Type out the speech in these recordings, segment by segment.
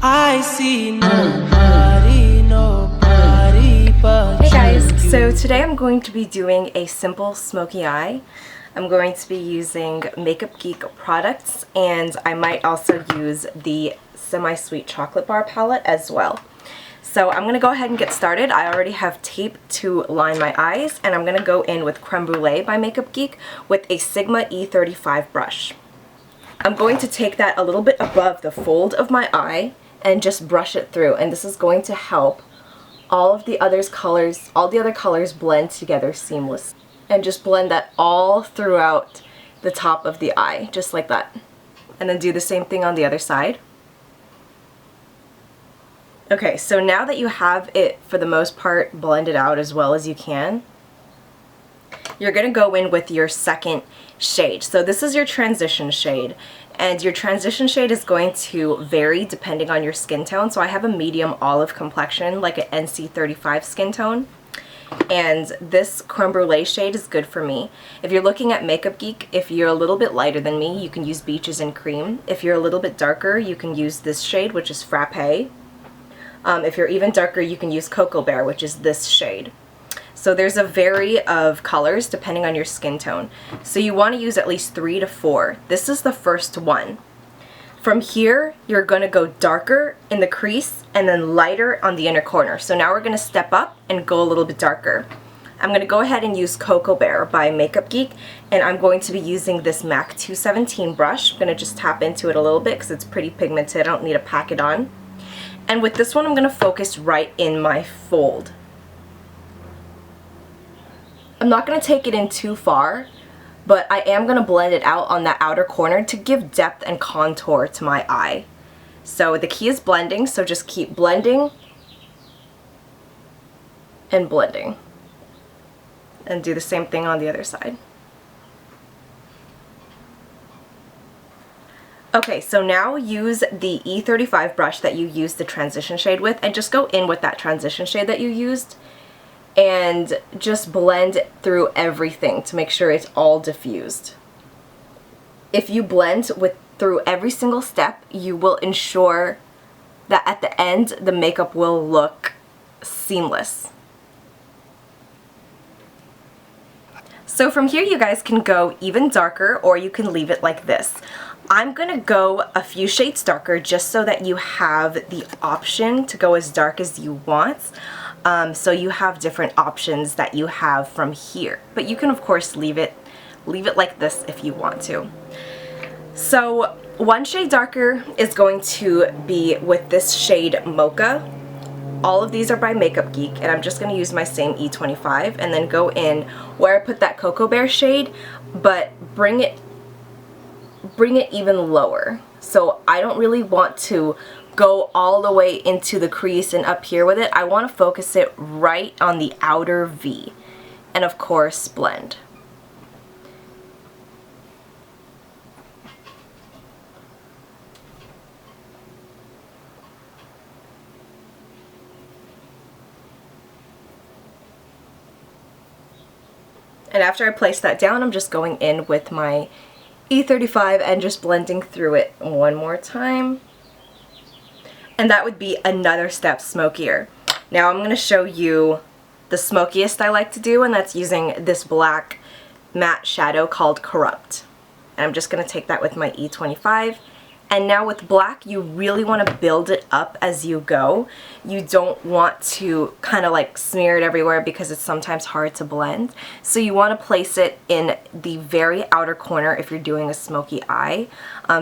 I see nobody, nobody but Hey guys, you. so today I'm going to be doing a simple smoky eye. I'm going to be using Makeup Geek products, and I might also use the semi-sweet chocolate bar palette as well. So I'm going to go ahead and get started. I already have tape to line my eyes, and I'm going to go in with Creme Brulee by Makeup Geek with a Sigma E35 brush. I'm going to take that a little bit above the fold of my eye and just brush it through, and this is going to help all the other colors blend together seamless. And just blend that all throughout the top of the eye, just like that. And then do the same thing on the other side. Okay, so now that you have it, for the most part, blended out as well as you can, you're going to go in with your second shade. So this is your transition shade, and your transition shade is going to vary depending on your skin tone. So I have a medium olive complexion, like an NC35 skin tone, and this Creme Brulee shade is good for me. If you're looking at Makeup Geek, if you're a little bit lighter than me, you can use Beaches and Cream. If you're a little bit darker, you can use this shade, which is Frappe. If you're even darker, you can use Cocoa Bear, which is this shade. So there's a vary of colors depending on your skin tone. So you want to use at least 3 to 4. This is the first one. From here, you're going to go darker in the crease and then lighter on the inner corner. So now we're going to step up and go a little bit darker. I'm going to go ahead and use Cocoa Bear by Makeup Geek, and I'm going to be using this MAC 217 brush. I'm going to just tap into it a little bit because it's pretty pigmented. I don't need to pack it on. And with this one, I'm going to focus right in my fold. I'm not going to take it in too far, but I am going to blend it out on that outer corner to give depth and contour to my eye. So the key is blending, so just keep blending and blending. And do the same thing on the other side. Okay, so now use the E35 brush that you used the transition shade with, and just go in with that transition shade that you used and just blend through everything to make sure it's all diffused. If you blend through every single step, you will ensure that at the end the makeup will look seamless. So from here you guys can go even darker, or you can leave it like this. I'm gonna go a few shades darker just so that you have the option to go as dark as you want. So you have different options that you have from here, but you can of course leave it like this if you want to. So one shade darker is going to be with this shade Mocha. All of these are by Makeup Geek, and I'm just going to use my same E25 and then go in where I put that Cocoa Bear shade, but bring it even lower. So I don't really want to go all the way into the crease and up here with it. I want to focus it right on the outer V, and of course blend. And after I place that down, I'm just going in with my E35 and just blending through it one more time. And that would be another step smokier. Now I'm going to show you the smokiest I like to do, and that's using this black matte shadow called Corrupt. And I'm just going to take that with my E25. And now with black, you really want to build it up as you go. You don't want to kind of like smear it everywhere because it's sometimes hard to blend. So you want to place it in the very outer corner if you're doing a smoky eye.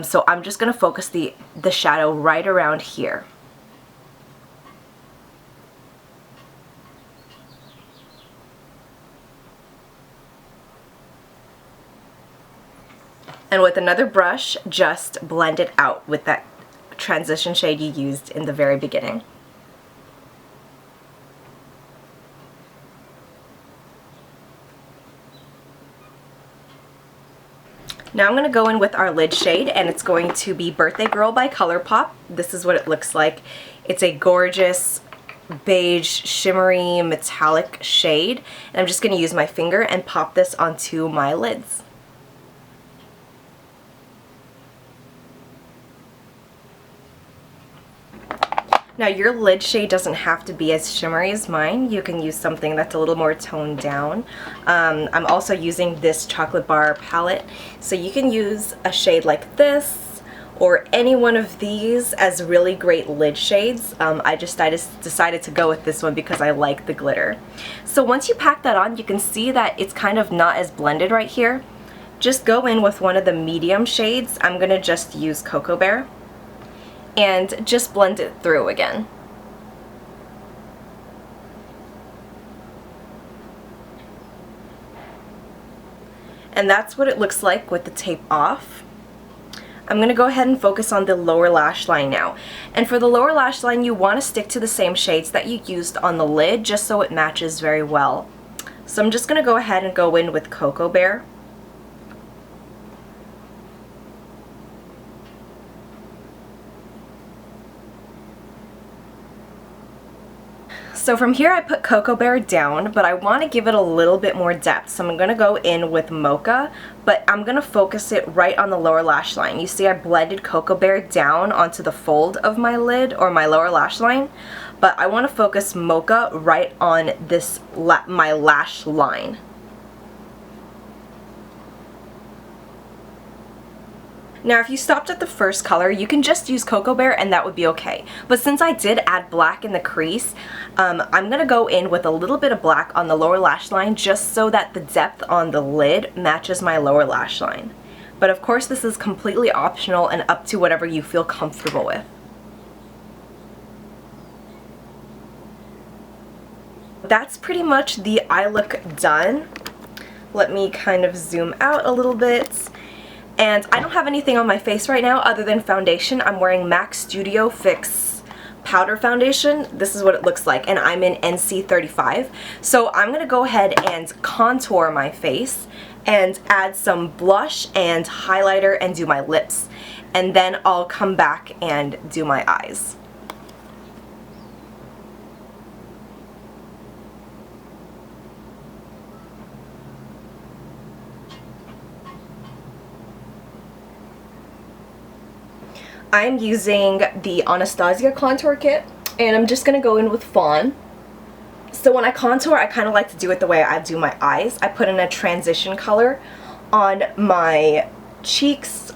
So I'm just going to focus the shadow right around here. And with another brush, just blend it out with that transition shade you used in the very beginning. Now I'm going to go in with our lid shade, and it's going to be Birthday Girl by ColourPop. This is what it looks like. It's a gorgeous beige, shimmery, metallic shade. And I'm just going to use my finger and pop this onto my lids. Now your lid shade doesn't have to be as shimmery as mine. You can use something that's a little more toned down. I'm also using this chocolate bar palette, so you can use a shade like this or any one of these as really great lid shades. I decided to go with this one because I like the glitter. So once you pack that on, you can see that it's kind of not as blended right here. Just go in with one of the medium shades. I'm going to just use Cocoa Bear and just blend it through again. And that's what it looks like with the tape off. I'm going to go ahead and focus on the lower lash line now. And for the lower lash line, you want to stick to the same shades that you used on the lid just so it matches very well. So I'm just going to go ahead and go in with Cocoa Bear. So from here I put Cocoa Bear down, but I want to give it a little bit more depth. So I'm going to go in with Mocha, but I'm going to focus it right on the lower lash line. You see I blended Cocoa Bear down onto the fold of my lid or my lower lash line, but I want to focus Mocha right on this my lash line. Now if you stopped at the first color, you can just use Cocoa Bear and that would be okay. But since I did add black in the crease, I'm going to go in with a little bit of black on the lower lash line just so that the depth on the lid matches my lower lash line. But of course this is completely optional and up to whatever you feel comfortable with. That's pretty much the eye look done. Let me kind of zoom out a little bit. And I don't have anything on my face right now other than foundation. I'm wearing MAC Studio Fix powder foundation. This is what it looks like, and I'm in NC35. So I'm going to go ahead and contour my face and add some blush and highlighter and do my lips. And then I'll come back and do my eyes. I'm using the Anastasia contour kit, and I'm just going to go in with Fawn. So when I contour, I kind of like to do it the way I do my eyes. I put in a transition color on my cheeks,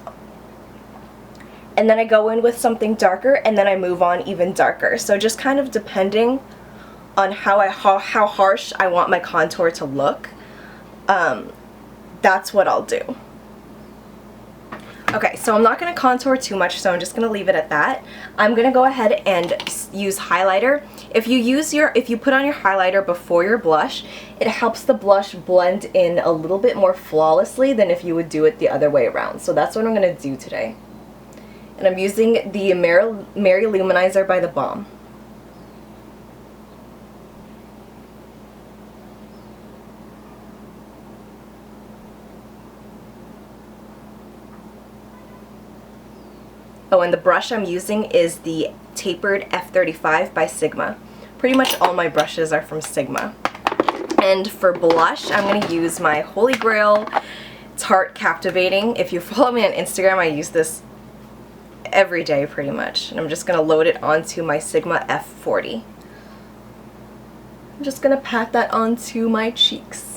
and then I go in with something darker, and then I move on even darker. So just kind of depending on how harsh I want my contour to look, that's what I'll do. Okay, so I'm not going to contour too much, so I'm just going to leave it at that. I'm going to go ahead and use highlighter. If you put on your highlighter before your blush, it helps the blush blend in a little bit more flawlessly than if you would do it the other way around. So that's what I'm going to do today. And I'm using the Mary Luminizer by The Balm. Oh, and the brush I'm using is the Tapered F35 by Sigma. Pretty much all my brushes are from Sigma. And for blush, I'm going to use my Holy Grail Tarte Captivating. If you follow me on Instagram, I use this every day pretty much. And I'm just going to load it onto my Sigma F40. I'm just going to pat that onto my cheeks.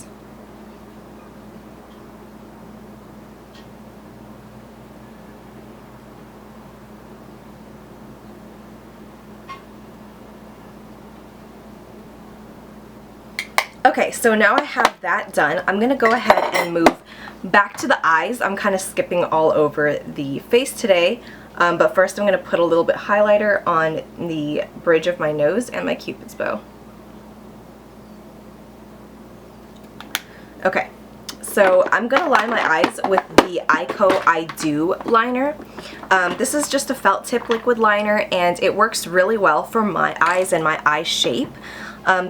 Okay, so now I have that done. I'm going to go ahead and move back to the eyes. I'm kind of skipping all over the face today, but first I'm going to put a little bit highlighter on the bridge of my nose and my Cupid's bow. Okay, so I'm going to line my eyes with the Eyeko I Do liner. This is just a felt tip liquid liner, and it works really well for my eyes and my eye shape.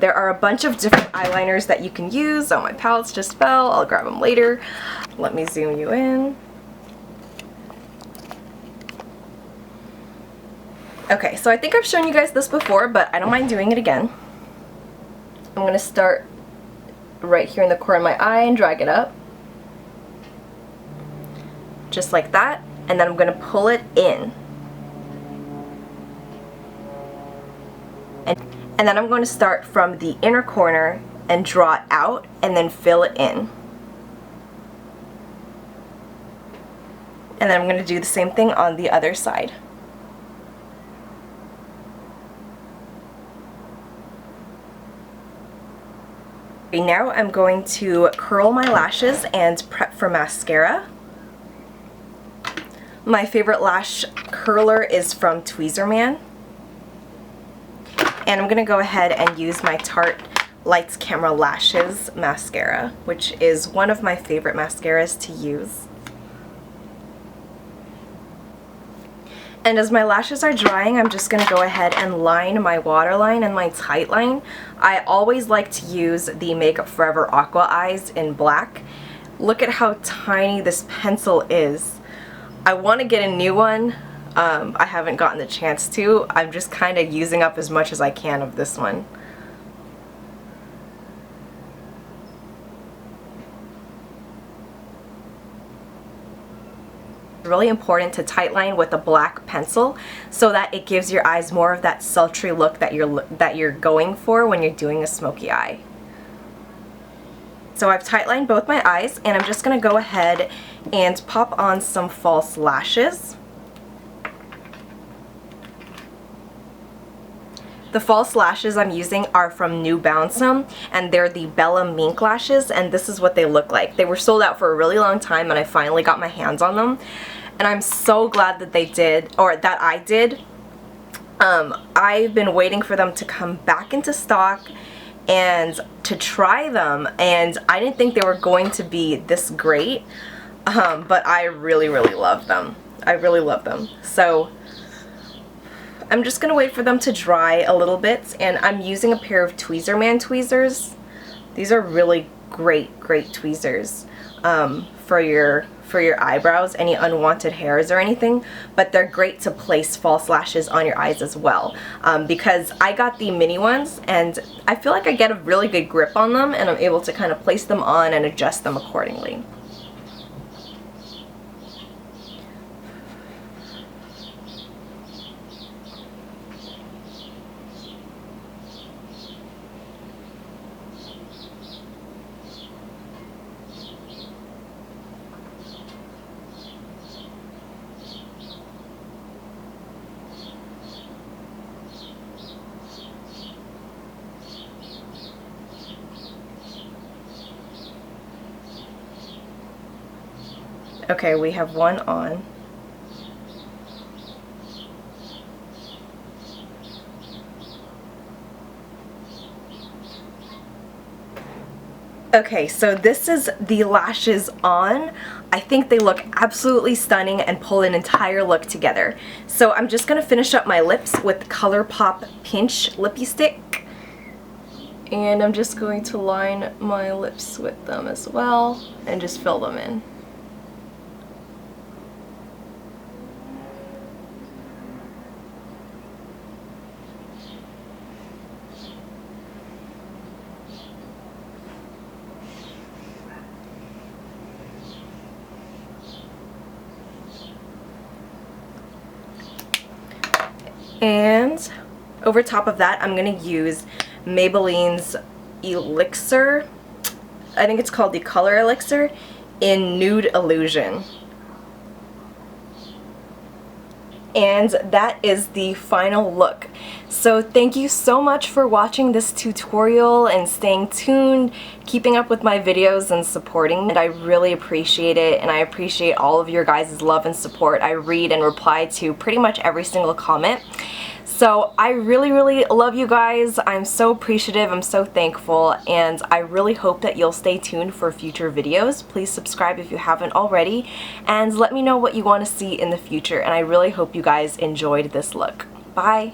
There are a bunch of different eyeliners that you can use. Oh, my palettes just fell. I'll grab them later. Let me zoom you in. Okay, so I think I've shown you guys this before, but I don't mind doing it again. I'm going to start right here in the corner of my eye and drag it up. Just like that. And then I'm going to pull it in. And then I'm going to start from the inner corner and draw it out and then fill it in. And then I'm going to do the same thing on the other side. Now I'm going to curl my lashes and prep for mascara. My favorite lash curler is from Tweezerman. And I'm going to go ahead and use my Tarte Lights Camera Lashes mascara, which is one of my favorite mascaras to use. And as my lashes are drying, I'm just going to go ahead and line my waterline and my tight line. I always like to use the Makeup Forever Aqua Eyes in black. Look at how tiny this pencil is. I want to get a new one. I haven't gotten the chance to. I'm just kind of using up as much as I can of this one. It's really important to tightline with a black pencil so that it gives your eyes more of that sultry look that you're going for when you're doing a smoky eye. So I've tightlined both my eyes, and I'm just going to go ahead and pop on some false lashes. The false lashes I'm using are from New Bouncem, and they're the Bella Mink lashes, and this is what they look like. They were sold out for a really long time, and I finally got my hands on them, and I'm so glad that they did, or that I did. I've been waiting for them to come back into stock and to try them, and I didn't think they were going to be this great, but I really, really love them. I really love them. So I'm just going to wait for them to dry a little bit, and I'm using a pair of Tweezerman tweezers. These are really great tweezers for your eyebrows, any unwanted hairs or anything, but they're great to place false lashes on your eyes as well, because I got the mini ones, and I feel like I get a really good grip on them, and I'm able to kind of place them on and adjust them accordingly. Okay, we have one on. Okay, so this is the lashes on. I think they look absolutely stunning and pull an entire look together. So I'm just going to finish up my lips with ColourPop Pinch Lippy Stick. And I'm just going to line my lips with them as well and just fill them in. And over top of that, I'm going to use Maybelline's Elixir. I think it's called the Color Elixir in Nude Illusion. And that is the final look. So thank you so much for watching this tutorial and staying tuned, keeping up with my videos and supporting me. And I really appreciate it, and I appreciate all of your guys' love and support. I read and reply to pretty much every single comment. So I really, really love you guys. I'm so appreciative, I'm so thankful, and I really hope that you'll stay tuned for future videos. Please subscribe if you haven't already, and let me know what you want to see in the future, and I really hope you guys enjoyed this look. Bye!